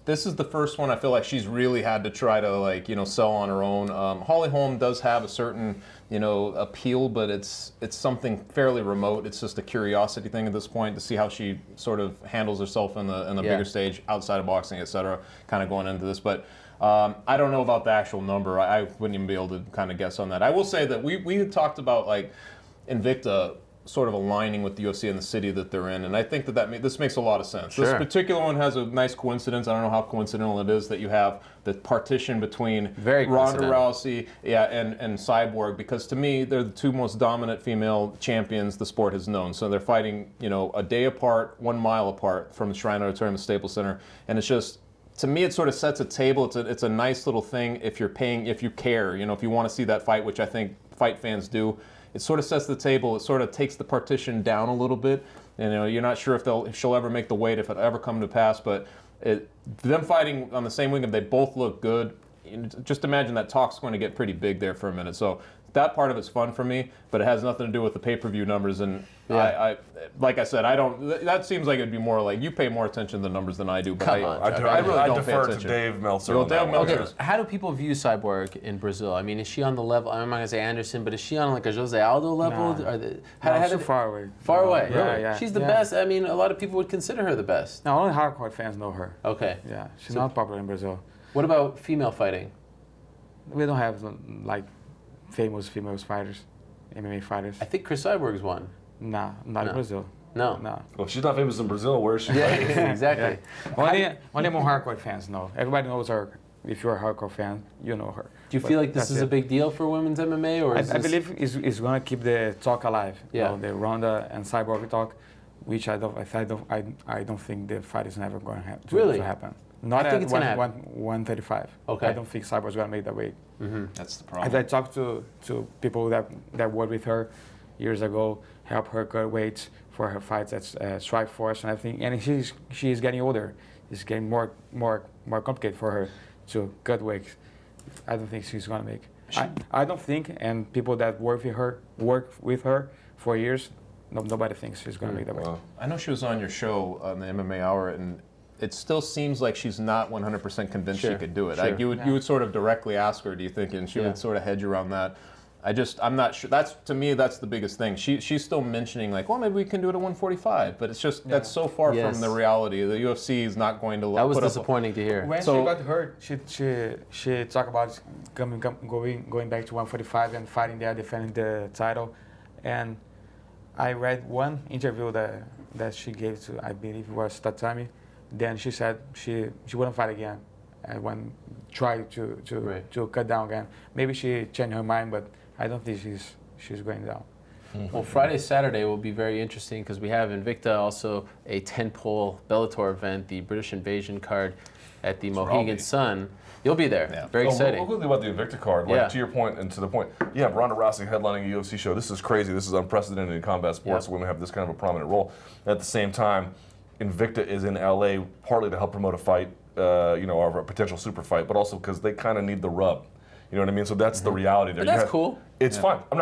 this is the first one I feel like she's really had to try to sell on her own. Holly Holm does have a certain appeal, but it's something fairly remote. It's just a curiosity thing at this point to see how she sort of handles herself in the bigger stage outside of boxing, etc. Kind of going into this, but. I don't know about the actual number. I wouldn't even be able to kind of guess on that. I will say that we had talked about like Invicta sort of aligning with the UFC and the city that they're in, and I think this makes a lot of sense. Sure. This particular one has a nice coincidence. I don't know how coincidental it is that you have the partition between Ronda Rousey, and Cyborg, because to me they're the two most dominant female champions the sport has known. So they're fighting, a day apart, 1 mile apart from the Shrine Auditorium, the Staples Center, and it's just. To me, it sort of sets a table. It's a nice little thing if you're paying, if you care, if you want to see that fight, which I think fight fans do. It sort of sets the table. It sort of takes the partition down a little bit. You're not sure if she'll ever make the weight, if it'll ever come to pass. But them fighting on the same weekend, they both look good. Just imagine that talk's going to get pretty big there for a minute. So that part of it's fun for me, but it has nothing to do with the pay-per-view numbers. And I like I said, I don't. That seems like it'd be more like you pay more attention to the numbers than I do. But I really don't pay defer attention. to Dave Meltzer. Okay, how do people view Cyborg in Brazil? I mean, is she on the level? I'm not gonna say Anderson, but is she on like a Jose Aldo level? No, far away. Far away. Yeah. She's the best. I mean, a lot of people would consider her the best. No, only hardcore fans know her. Okay. Yeah, she's not popular in Brazil. What about female fighting? We don't have like famous female fighters, MMA fighters. I think Chris Cyborg's one. Nah, not in Brazil. No. Well, she's not famous in Brazil. Where is she? Yeah, exactly. Only more hardcore fans know. Everybody knows her. If you're a hardcore fan, you know her. Do you feel like this is a big deal for women's MMA, or I believe it's going to keep the talk alive. Yeah. The Ronda and Cyborg talk, which I don't think the fight is never going to happen. Really? To happen. Not I think at it's gonna happen. 135. Okay. I don't think Cyborg's going to make that weight. Mm-hmm. That's the problem. As I talked to people that worked with her years ago, help her cut weights for her fights at Strikeforce and everything, and she's getting older. It's getting more complicated for her to cut weights. I don't think she's going to make. I don't think, and people that work with her for years, nobody thinks she's going to make that weight. I know she was on your show on the MMA Hour, and it still seems like she's not 100% convinced she could do it. Sure. Like you would sort of directly ask her, do you think, and she would sort of hedge around that. I'm not sure. To me, that's the biggest thing. She's still mentioning like, well, maybe we can do it at 145, but it's just that's so far from the reality. The UFC is not going to. That was disappointing to hear. When she got hurt, she talked about going back to 145 and fighting there, defending the title. And I read one interview that she gave to, I believe it was Tatami. Then she said she wouldn't fight again. And try to cut down again. Maybe she changed her mind, but I don't think she's going down. Well, Friday, Saturday will be very interesting because we have Invicta, also a 10-pole Bellator event, the British Invasion card at the Mohegan Sun. You'll be there. Yeah. Very exciting. Real quickly about the Invicta card, like to your point and to the point, you have Ronda Rousey headlining a UFC show. This is crazy. This is unprecedented in combat sports. Women have this kind of a prominent role. At the same time, Invicta is in LA partly to help promote a fight, or a potential super fight, but also because they kind of need the rub. You know what I mean? So that's the reality there. But that's cool. It's fine. I'm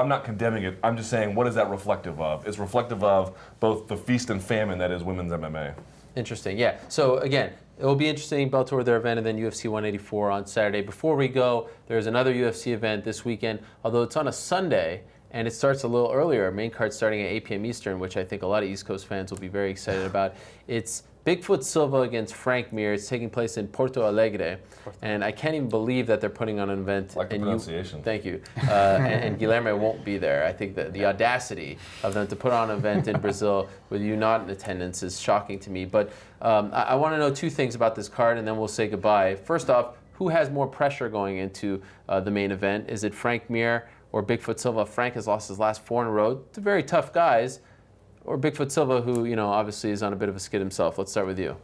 not condemning it. I'm just saying, what is that reflective of? It's reflective of both the feast and famine that is women's MMA. Interesting, yeah. So again, it will be interesting, Bellator, their event, and then UFC 184 on Saturday. Before we go, there's another UFC event this weekend, although it's on a Sunday, and it starts a little earlier. Main card starting at 8 p.m. Eastern, which I think a lot of East Coast fans will be very excited about. It's Bigfoot Silva against Frank Mir. It's taking place in Porto Alegre, and I can't even believe that they're putting on an event. Like the pronunciation. Thank you. And Guilherme won't be there. I think that the audacity of them to put on an event in Brazil with you not in attendance is shocking to me. But I want to know two things about this card, and then we'll say goodbye. First off, who has more pressure going into the main event? Is it Frank Mir or Bigfoot Silva? Frank has lost his last 4 in a row to very tough guys. Or Bigfoot Silva, who obviously is on a bit of a skid himself. Let's start with you.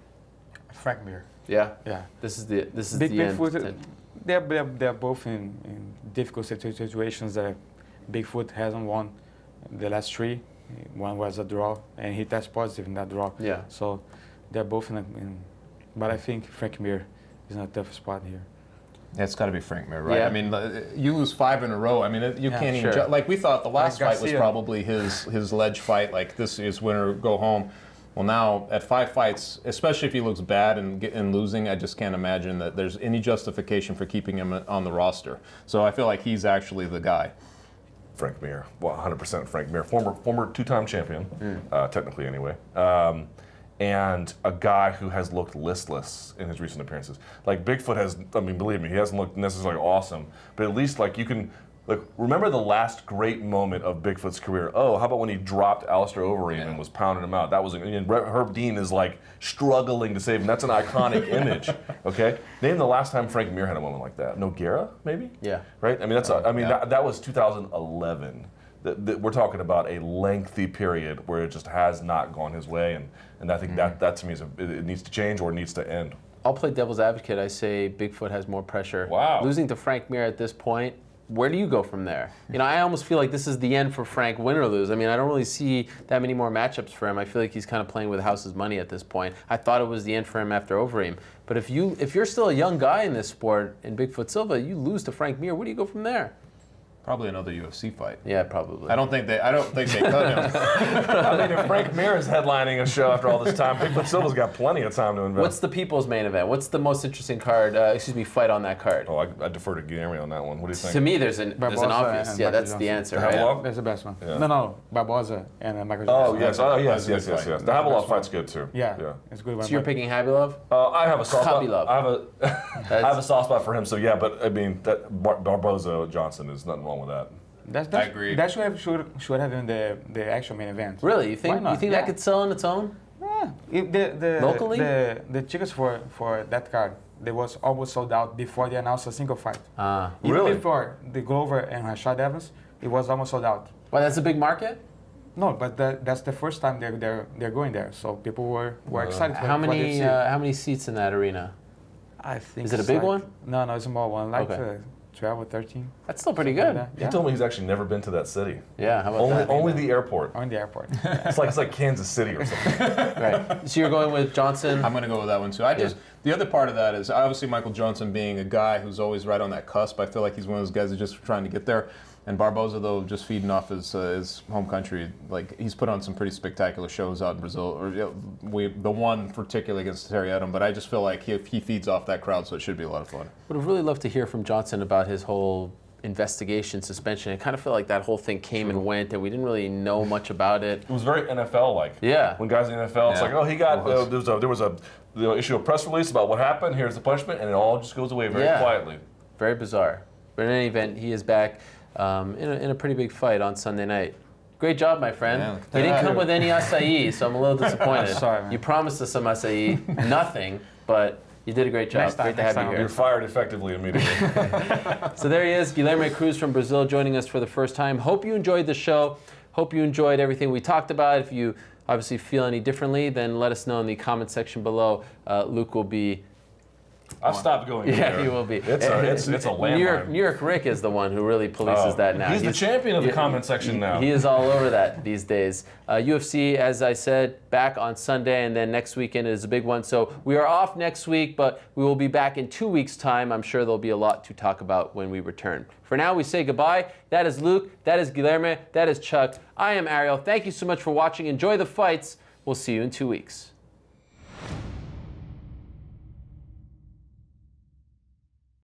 Frank Mir. Yeah. Yeah. This is the Bigfoot, end. they're both in difficult situations. Bigfoot hasn't won the last 3. One was a draw, and he tested positive in that draw. Yeah. So they're both but I think Frank Mir is in a tough spot here. It's got to be Frank Mir, right? Yeah. I mean, you lose 5 in a row. I mean, you can't even like we thought the last fight was probably his ledge fight. Like this is winner go home. Well, now at 5 fights, especially if he looks bad and losing, I just can't imagine that there's any justification for keeping him on the roster. So I feel like he's actually the guy. Frank Mir, well, 100% Frank Mir, former 2-time champion, technically anyway. And a guy who has looked listless in his recent appearances. Like Bigfoot has, I mean, believe me, he hasn't looked necessarily awesome, but at least like you can, remember the last great moment of Bigfoot's career? Oh, how about when he dropped Alistair Overeem and was pounding him out? That was, and Herb Dean is like struggling to save him. That's an iconic image, okay? Name the last time Frank Mir had a moment like that. Nogueira, maybe? Yeah. Right? I mean, that was 2011. We're talking about a lengthy period where it just has not gone his way, and I think that to me it needs to change or it needs to end. I'll play devil's advocate. I say Bigfoot has more pressure. Wow. Losing to Frank Mir at this point, where do you go from there? I almost feel like this is the end for Frank, win or lose. I mean, I don't really see that many more matchups for him. I feel like he's kind of playing with house's money at this point. I thought it was the end for him after Overeem. But if you're still a young guy in this sport, in Bigfoot Silva, you lose to Frank Mir, where do you go from there? Probably another UFC fight. Yeah, probably. I don't think they cut him. I mean, if Frank Mir is headlining a show after all this time, Bigfoot Silva's got plenty of time to invest. What's the people's main event? What's the most interesting fight on that card? Oh, I defer to Guilherme on that one. What do you think? To me, there's an obvious. Yeah, that's the answer, right? Havilov? That's the best one. Yeah. No, Barboza and Michael Oh, Jackson. yes. The Havilov fight's good too. Yeah, it's a good one. So you're picking Havilov? I have a soft spot. Havilov. I have a soft spot for him. So yeah, but I mean, that Barboza Johnson is nothing wrong with that. I agree. That should have been the actual main event. Really? You think that could sell on its own? Yeah. Locally? The tickets for that card, they was almost sold out before they announced a single fight. Even really? before the Glover and Rashad Evans, it was almost sold out. Well, that's a big market? No, but that's the first time they're going there, so people were excited. How many seats in that arena? I think. Is it a big one? No, it's a small one, like 12 or 13. That's still pretty good. Like He told me he's actually never been to that city. Yeah, how about that? Only the airport. On the airport. It's like Kansas City or something. Right. So you're going with Johnson? I'm going to go with that one too. The other part of that is obviously Michael Johnson being a guy who's always right on that cusp. I feel like he's one of those guys who's just trying to get there. And Barboza, though, just feeding off his home country, like he's put on some pretty spectacular shows out in Brazil. Or the one particularly against Terry Adam, but I just feel like he feeds off that crowd, so it should be a lot of fun. Would have really loved to hear from Johnson about his whole investigation, suspension. I kind of feel like that whole thing came and went, and we didn't really know much about it. It was very NFL-like. Yeah. When guys in the NFL, it's like, oh, he got there was a issue of press release about what happened. Here's the punishment, and it all just goes away very quietly. Very bizarre. But in any event, he is back in a pretty big fight on Sunday night. Great job, my friend. Yeah, You didn't come with any acai, so I'm a little disappointed. Sorry, man. You promised us some acai, nothing, but You did a great job. Next time, Great to have next you time. here. You're fired effectively immediately. So there he is, Guilherme Cruz from Brazil, joining us for the first time. Hope you enjoyed the show. Hope you enjoyed everything we talked about. If you obviously feel any differently, then let us know in the comment section below. Luke will be... I've stopped going Yeah, there. he will be. It's a landmine. New York Rick is the one who really polices that now. He's the champion of the comment section now. He is all over that these days. UFC, as I said, back on Sunday, and then next weekend is a big one. So we are off next week, but we will be back in 2 weeks' time. I'm sure there'll be a lot to talk about when we return. For now, we say goodbye. That is Luke. That is Guilherme. That is Chuck. I am Ariel. Thank you so much for watching. Enjoy the fights. We'll see you in 2 weeks.